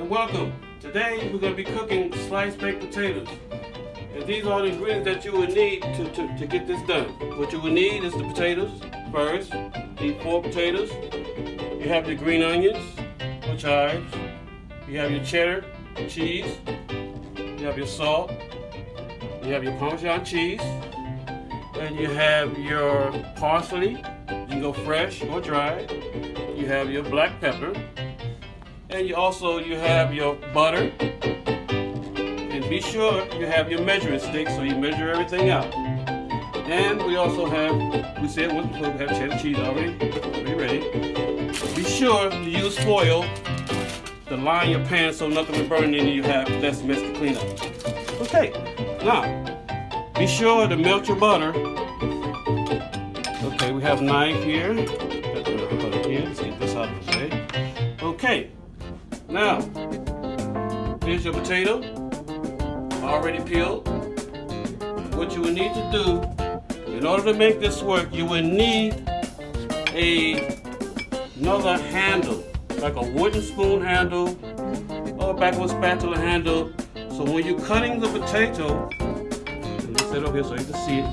and welcome. Today we're going to be cooking sliced baked potatoes. And these are the ingredients that you will need to get this done. What you will need is the potatoes first. You need 4 potatoes. You have your green onions or chives. You have your cheddar cheese. You have your salt. You have your Parmesan cheese. And you have your parsley. You can go fresh or dried. You have your black pepper. And you have your butter. And be sure you have your measuring stick so you measure everything out. And we also have, we said once before, we have cheddar cheese already ready. Be sure to use foil to line your pan so nothing will burn in and you have less mess to clean up. Okay, now be sure to melt your butter. Okay, we have a knife here. Let's get this out of the way. Okay, now here's your potato, already peeled. What you will need to do, in order to make this work, you will need another handle, like a wooden spoon handle or a backward spatula handle. So when you're cutting the potato, let me set it over here so you can see it.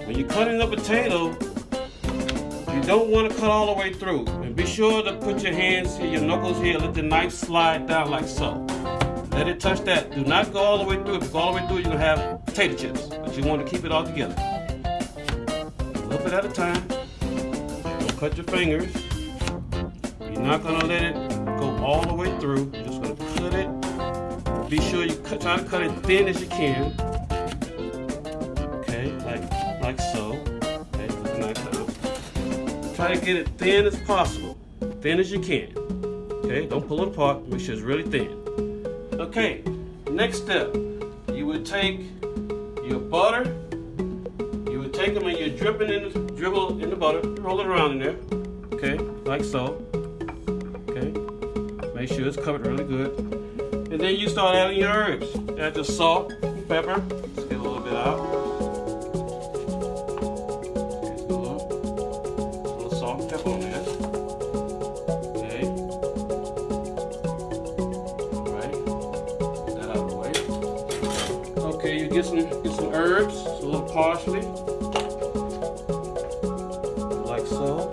When you're cutting the potato, you don't want to cut all the way through. And be sure to put your hands here, your knuckles here, let the knife slide down like so. Let it touch that. Do not go all the way through. If you go all the way through, you're going to have potato chips. But you want to keep it all together. A little bit at a time. Don't cut your fingers. You're not going to let it go all the way through. You're just going to cut it. Be sure you try to cut it thin as you can. Okay, like so. Okay, put the knife down. Try to get it thin as possible. Thin as you can. Okay, don't pull it apart. Make sure it's really thin. Okay, next step. You would take your butter. You would take them and you dribble in the butter. Roll it around in there. Okay, like so. Okay, make sure it's covered really good. And then you start adding your herbs. Add your salt, pepper. Let's get a little bit out. Okay, a little salt and pepper on there. Okay. All right. Get that out of the way. Okay, you get some herbs. So a little parsley, like so.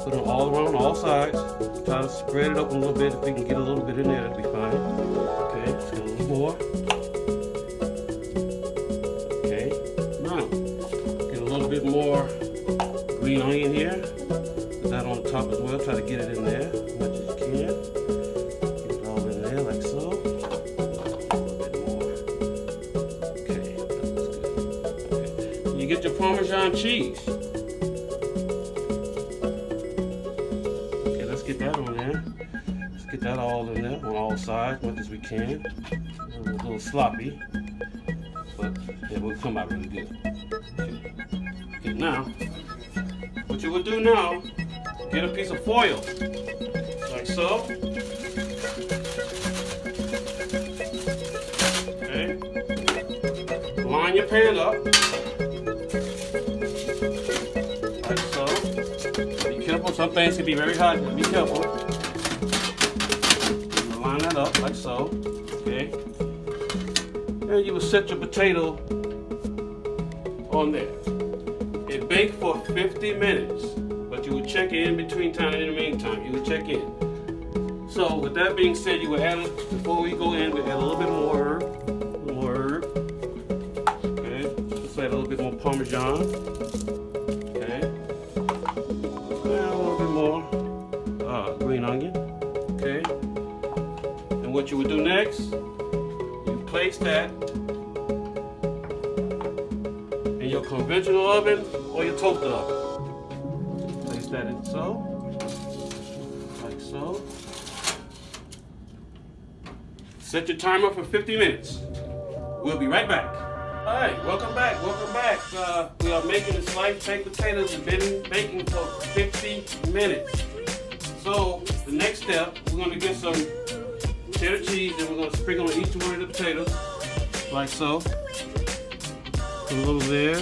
Put them all around all sides. Try to spread it up a little bit. If we can get a little bit in there, that'd be fine. Okay, just get a little more. Okay, now get a little bit more green onion here. Put that on the top as well. Try to get it in there as much as you can. Get it all in there like so. A little bit more. Okay, that looks good. Okay, you get your Parmesan cheese. Get that on there. Let's get that all in there on all sides, as much as we can. A little sloppy, but it will come out really good. Okay, now, what you will do now, get a piece of foil, like so. Okay. Line your pan up. Some things can be very hot, but be careful. Line that up like so. Okay. And you will set your potato on there. It baked for 50 minutes, but you will check in between time. In the meantime, you will check in. So with that being said, you will add, before we go in, we add a little bit more herb. Okay. Let's add a little bit more Parmesan. Green onion. Okay. And what you would do next, you place that in your conventional oven or your toaster oven. Place that in so, like so. Set your timer for 50 minutes. We'll be right back. All right, welcome back. We are making the sliced baked potatoes and been baking for 50 minutes. So the next step, we're going to get some cheddar cheese and we're going to sprinkle on each one of the potatoes, like so. Put a little there,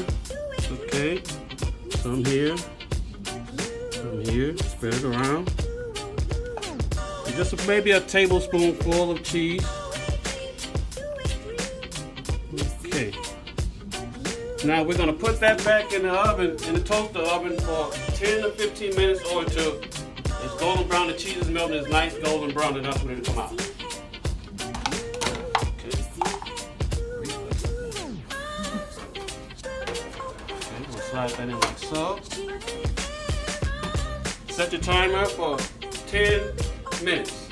okay. Some here, spread it around. just maybe a tablespoonful of cheese. Okay. Now we're gonna put that back in the oven, in the toaster oven for 10 to 15 minutes or until it's golden brown. The cheese is melting, it's nice golden brown, and that's when it'll come out. We'll slide that in like so. Set your timer for 10 minutes.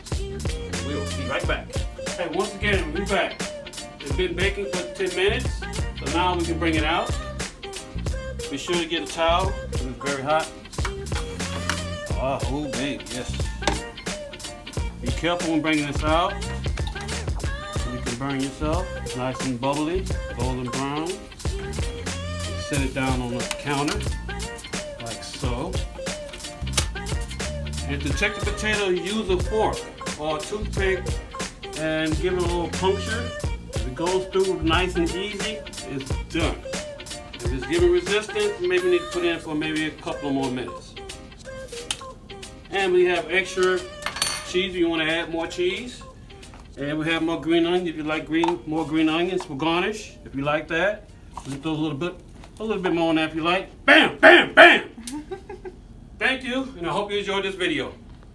We'll be right back. Hey, once again, we're back. It's been baking for 10 minutes, so now we can bring it out. Be sure to get a towel, because it's very hot. Oh, baby, yes. Be careful when bringing this out. You can burn yourself. It's nice and bubbly, golden brown. Set it down on the counter, like so. And to check the potato, use a fork or a toothpick and give it a little puncture. If it goes through nice and easy, it's done. If it's giving resistance, maybe you need to put in for maybe a couple more minutes. And we have extra cheese if you want to add more cheese. And we have more green onion if you like more green onions for garnish. If you like that, just throw a little bit more on that if you like. Bam, bam, bam! Thank you, and I hope you enjoyed this video.